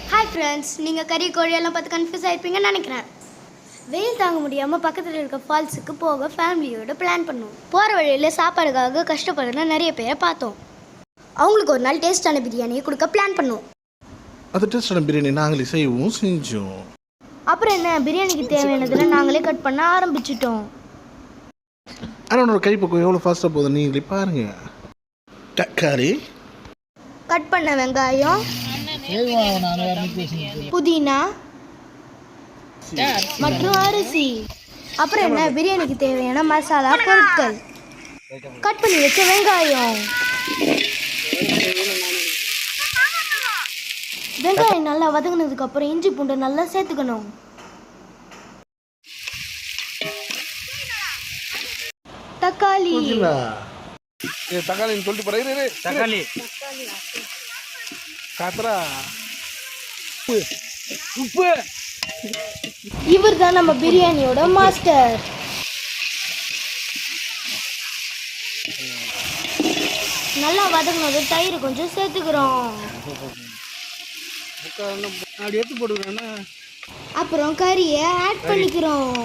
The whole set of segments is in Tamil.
ஹாய் ஃப்ரெண்ட்ஸ், நீங்கள் கறி கோழியெல்லாம் பார்த்து கன்ஃபியூஸ் ஆகிருப்பீங்கன்னு நினைக்கிறேன். வெயில் தாங்க முடியாமல் பக்கத்தில் இருக்க ஃபால்ஸுக்கு போக ஃபேமிலியோடு பிளான் பண்ணோம். போகிற வழியில் சாப்பாடுக்காக கஷ்டப்படுற நிறைய பேரை பார்த்தோம். அவங்களுக்கு ஒரு நாள் டேஸ்டான பிரியாணியை கொடுக்க பிளான் பண்ணோம். அது டேஸ்டான பிரியாணி நாங்களே செஞ்சோம். அப்புறம் என்ன, பிரியாணிக்கு தேவையானதில் நாங்களே கட் பண்ண ஆரம்பிச்சிட்டோம். ஆனால் ஒரு கைப்பக்கம் எவ்வளோ ஃபாஸ்ட்டாக போகுது நீங்களே பாருங்க. தக்காளி, கட் பண்ண வெங்காயம், புதினா மற்றும் அரிசி. அப்புறம் என்ன, பிரியாணிக்கு தேவையான மசாலா பொருட்கள், கட் பண்ணி வச்ச வெங்காயம். வெங்காயம் நல்லா வதங்கினதுக்கு அப்புறம் இஞ்சி பூண்டை நல்லா சேர்த்துக்கணும். தக்காளி, தக்காளி சொல்லிட்டு போறேன். தக்காளி காத்தரா, உப்பு. இவர் தான் நம்ம பிரியாணியோட மாஸ்டர். நல்லா வதங்கினது தயிர் கொஞ்சம் சேர்த்துக்கிறோம். அப்படி எடுத்து போட்டுக்கிறேன்னா அப்புறம் கறியை ஆட் பண்ணிக்கிறோம்.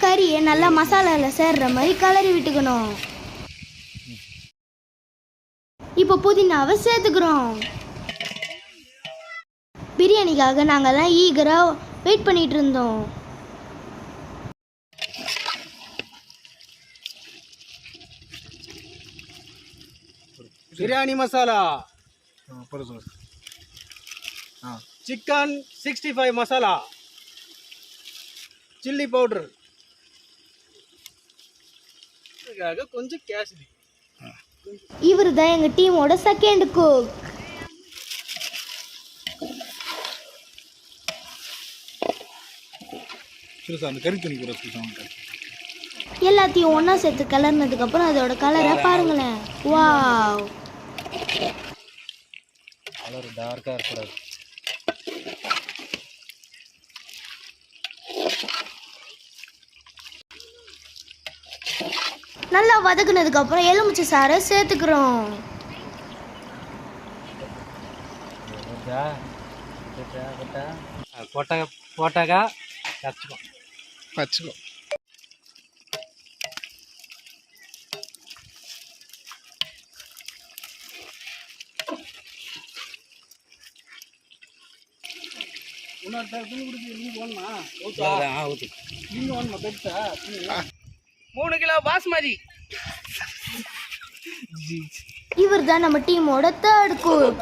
கறியை நல்லா மசாலாவில் சேர்ற மாதிரி கலரி விட்டுக்கணும். இப்போ புதினாவை சேர்த்துக்கிறோம். பிரியாணிக்காக நாங்கள்லாம் ஈகராக வெயிட் பண்ணிட்டு இருந்தோம். Biryani masala, chicken 65 masala, chilli powder, கொஞ்சம் கேசரி. இவர் தான் எங்கள் டீமோட செகண்ட் குக். எல்லாத்தையும் ஒன்றா சேர்த்து கலர்னதுக்கப்புறம் அதோட கலரை பாருங்களேன். வாவ், கலர் டார்க்காக இருக்கக்கூடாது. நல்லா வதக்குனதுக்கு அப்புறம் எலுமிச்சை சாறை சேர்த்துக்கிறோம். போட்டாக்கா பச்சுக்கோ. ஊத்து. 3 கிலோ பாஸ்மதி. இவர் தான் நம்ம டீமோட தேர்ட் குக்.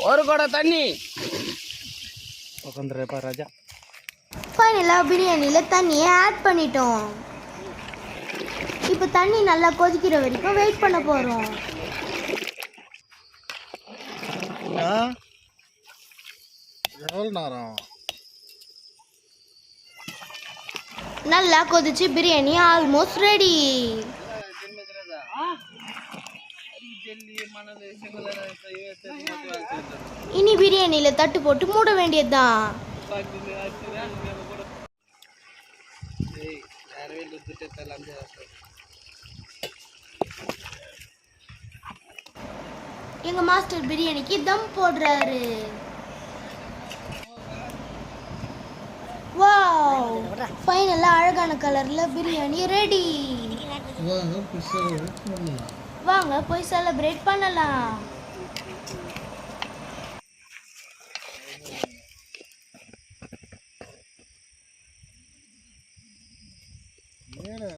ஒரு குடம் தண்ணி. உட்காந்துருப்பா ராஜா. ஃபைனலாக பிரியாணியில் தண்ணியை ஆட் பண்ணிட்டோம். இப்போ தண்ணி நல்லா கொதிக்கிற வரைக்கும் வெயிட் பண்ண போகிறோம். எவ்வளோ நேரம்? நல்லா கொதிச்சு பிரியாணி ஆல்மோஸ்ட் ரெடி. இனி பிரியாணியில தட்டு போட்டு மூட வேண்டியதுதான். எங்க மாஸ்டர் பிரியாணிக்கு தம் போடுறாரு. வாவ், ஃபைனலா அழகான கலர்ல பிரியாணி ரெடி. வாங்க போய் செலிப்ரேட் பண்ணலாம்.